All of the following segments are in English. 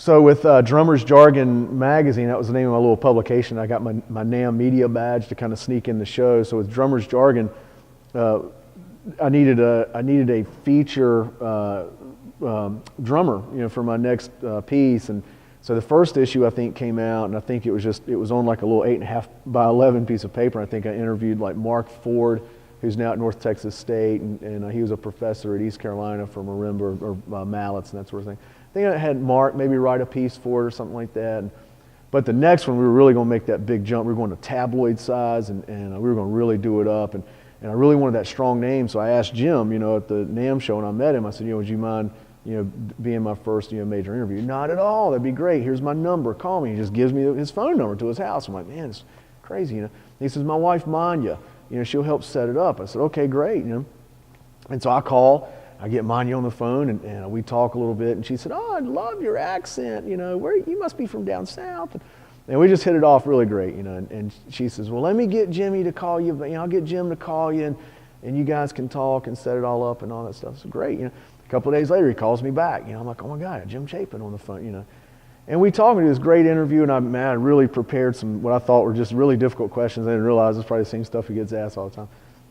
So with Drummer's Jargon magazine, that was the name of my little publication. I got my NAM media badge to kind of sneak in the show. So with Drummer's Jargon, I needed a feature drummer, for my next piece. And so the first issue I think came out, and I think it was on like a little 8.5 by 11 piece of paper. I think I interviewed like Mark Ford, who's now at North Texas State, and he was a professor at East Carolina for marimba or mallets and that sort of thing. I think I had Mark maybe write a piece for it or something like that. But the next one, we were really going to make that big jump. We were going to tabloid size, and we were going to really do it up. And I really wanted that strong name, so I asked Jim, at the NAM show, and I met him. I said, would you mind, being my first, major interview? Not at all. That'd be great. Here's my number. Call me. He just gives me his phone number to his house. I'm like, man, it's crazy, He says, my wife Manya, she'll help set it up. I said, okay, great, And so I call. I get Manya on the phone, and we talk a little bit, and she said, oh, I love your accent, where you must be from down south. And we just hit it off really great, and she says, well, let me get Jimmy to call you, but I'll get Jim to call you, and you guys can talk and set it all up and all that stuff. So great, A couple of days later, he calls me back, I'm like, oh my God, Jim Chapin on the phone, And we talked, and it was a great interview, and I really prepared some, what I thought were just really difficult questions. I didn't realize it's probably the same stuff he gets asked all the time.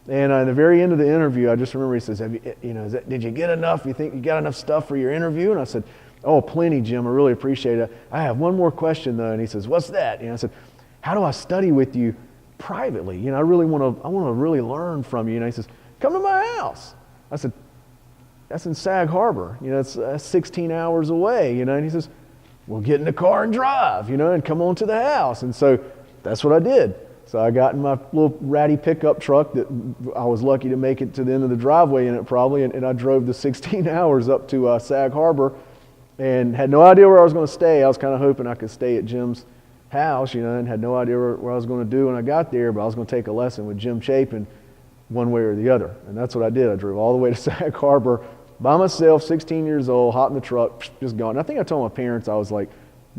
And at the very end of the interview, I just remember he says, did you get enough? You think you got enough stuff for your interview? And I said, oh, plenty, Jim. I really appreciate it. I have one more question, though. And he says, what's that? I said, how do I study with you privately? I want to really learn from you. And he says, come to my house. I said, that's in Sag Harbor. It's 16 hours away. And he says, well, get in the car and drive, and come on to the house. And so that's what I did. So I got in my little ratty pickup truck that I was lucky to make it to the end of the driveway in it probably, and I drove the 16 hours up to Sag Harbor and had no idea where I was going to stay. I was kind of hoping I could stay at Jim's house, and had no idea what I was going to do when I got there, but I was going to take a lesson with Jim Chapin one way or the other. And that's what I did. I drove all the way to Sag Harbor by myself, 16 years old, hot in the truck, just gone. And I think I told my parents I was like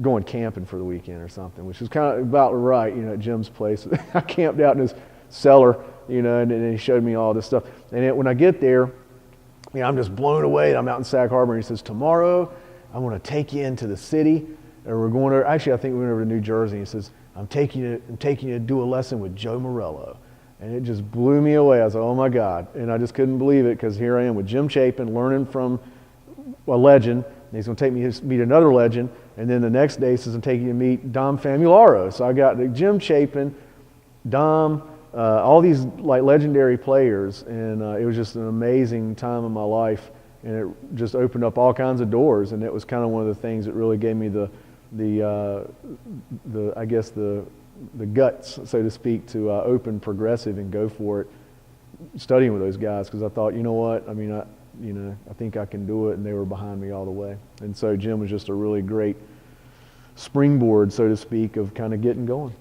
going camping for the weekend or something, which is kind of about right, at Jim's place. I camped out in his cellar, and he showed me all this stuff. And when I get there, I'm just blown away. I'm out in Sag Harbor, and he says, tomorrow I'm going to take you into the city, and we're going to, actually I think we went over to New Jersey. He says, I'm taking you to do a lesson with Joe Morello. And it just blew me away. I was like, oh my God. And I just couldn't believe it, because here I am with Jim Chapin learning from a legend. And he's going to take me to meet another legend. And then the next day he says, I'm taking you to meet Dom Famularo. So I got Jim Chapin, Dom, all these like legendary players. And it was just an amazing time in my life. And it just opened up all kinds of doors. And it was kind of one of the things that really gave me the guts, so to speak, to open Progressive and go for it, studying with those guys, because I thought, you know what, I think I can do it, and they were behind me all the way. And so Jim was just a really great springboard, so to speak, of kind of getting going.